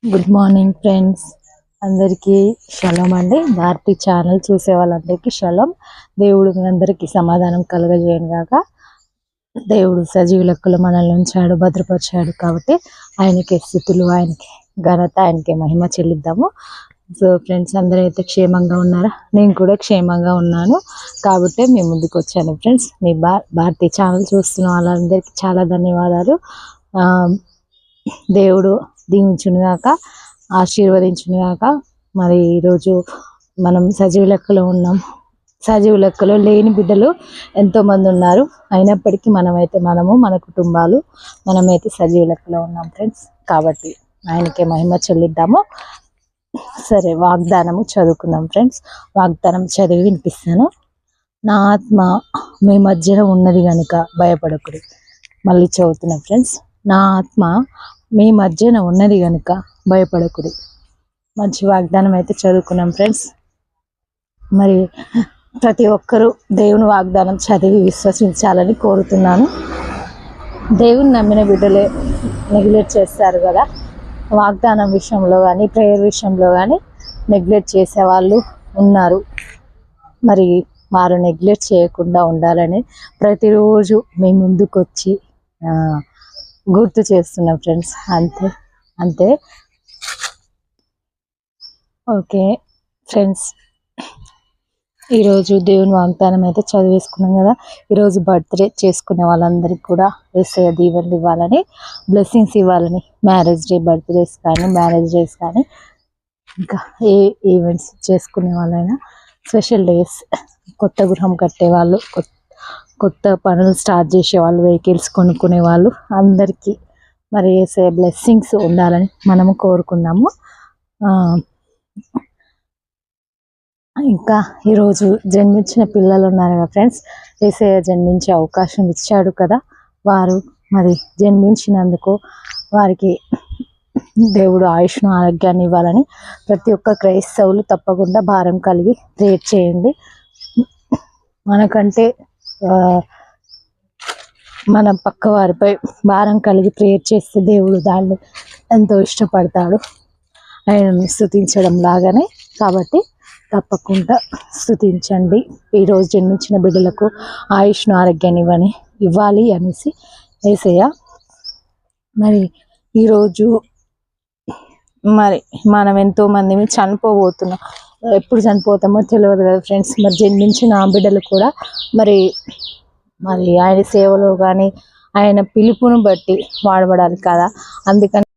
Good morning friends, అందరికీ shalom అండి. Bharati channel చూసే వాళ్ళందరికీ షలోమ్. దేవుడు మీ అందరికీ సమాధానం కలుగజేయను గాక. దేవుడు సజీవ లెక్కలు మనల్ని ఉంచాడు, భద్రపరిచాడు కాబట్టి ఆయనకి స్తుతులు, ఆయనకి ఘనత, ఆయనకి మహిమ చెల్లిద్దాము. సో ఫ్రెండ్స్, అందరూ అయితే క్షేమంగా ఉన్నారా? నేను కూడా క్షేమంగా ఉన్నాను కాబట్టి మీ ముందుకు వచ్చాను ఫ్రెండ్స్. మీ భారతి ఛానల్ చూస్తున్న వాళ్ళందరికీ చాలా ధన్యవాదాలు. దేవుడు దీవించునుగాక, ఆశీర్వదించునుగాక. మరి ఈరోజు మనం సజీవ లెక్కలో ఉన్నాం. సజీవ లెక్కలో లేని బిడ్డలు ఎంతోమంది ఉన్నారు. అయినప్పటికీ మన కుటుంబాలు మనమైతే సజీవ లెక్కలో ఉన్నాం ఫ్రెండ్స్. కాబట్టి ఆయనకే మహిమ చెల్లిద్దాము. సరే, వాగ్దానము చదువుకుందాం ఫ్రెండ్స్. వాగ్దానం చదివి వినిపిస్తాను. నా ఆత్మ మీ మధ్యన ఉన్నది కనుక భయపడకుడి. మళ్ళీ చదువుతున్నాం ఫ్రెండ్స్. నా ఆత్మ మీ మధ్యన ఉన్నది కనుక భయపడకుడి. మంచి వాగ్దానం అయితే చదువుకున్నాం ఫ్రెండ్స్. మరి ప్రతి ఒక్కరూ దేవుని వాగ్దానం చదివి విశ్వసించాలని కోరుతున్నాను. దేవుని నమ్మిన బిడ్డలే నెగ్లెక్ట్ చేస్తారు కదా. వాగ్దానం విషయంలో కానీ, ప్రేయర్ విషయంలో కానీ నెగ్లెక్ట్ చేసే వాళ్ళు ఉన్నారు. మరి వారు నెగ్లెక్ట్ చేయకుండా ఉండాలని ప్రతిరోజు మీ ముందుకు వచ్చి గుర్తు చేస్తున్నా ఫ్రెండ్స్. అంతే. ఓకే ఫ్రెండ్స్, ఈరోజు దేవుని వాగ్దానం అయితే చదివేసుకున్నాం కదా. ఈరోజు బర్త్డే చేసుకునే వాళ్ళందరికీ కూడా యేసయ్య దీవెనలు ఇవ్వాలని, బ్లెస్సింగ్స్ ఇవ్వాలని, మ్యారేజ్ డే, బర్త్డేస్ కానీ, మ్యారేజ్ డేస్ కానీ, ఇంకా ఏ ఈవెంట్స్ చేసుకునే వాళ్ళైనా, స్పెషల్ డేస్, కొత్త గృహం కట్టేవాళ్ళు, కొత్త పనులు స్టార్ట్ చేసేవాళ్ళు, వెహికల్స్ కొనుక్కునే వాళ్ళు అందరికీ మరి యేసయ్య బ్లెస్సింగ్స్ ఉండాలని మనము కోరుకుందాము. ఇంకా ఈరోజు జన్మించిన పిల్లలు ఉన్నారు కదా ఫ్రెండ్స్, యేసయ్య జన్మించే అవకాశం ఇచ్చాడు కదా. వారు మరి జన్మించినందుకు వారికి దేవుడు ఆయుష్ను, ఆరోగ్యాన్ని ఇవ్వాలని ప్రతి ఒక్క క్రైస్తవులు తప్పకుండా భారం కలిగి ప్రేయర్ చేయండి. మనకంటే మన పక్క వారిపై భారం కలిగి ప్రేయర్ చేస్తే దేవుడు దాన్ని ఎంతో ఇష్టపడతాడు, ఆయనను స్తుతించడం లాగానే. కాబట్టి తప్పకుండా స్తుతించండి. ఈరోజు జన్మించిన బిడ్డలకు ఆయుష్ను, ఆరోగ్యాన్ని ఇవ్వాలి అనేసి యేసయ్య. మరి ఈరోజు మరి మనం ఎంతోమంది చనిపోబోతున్నాం. ఎప్పుడు చనిపోతామో తెలియదు కదా ఫ్రెండ్స్. మరి జన్మించిన బిడ్డలు కూడా మరి ఆయన సేవలో కానీ, ఆయన పిలుపును బట్టి వాడబడాలి కదా. అందుకని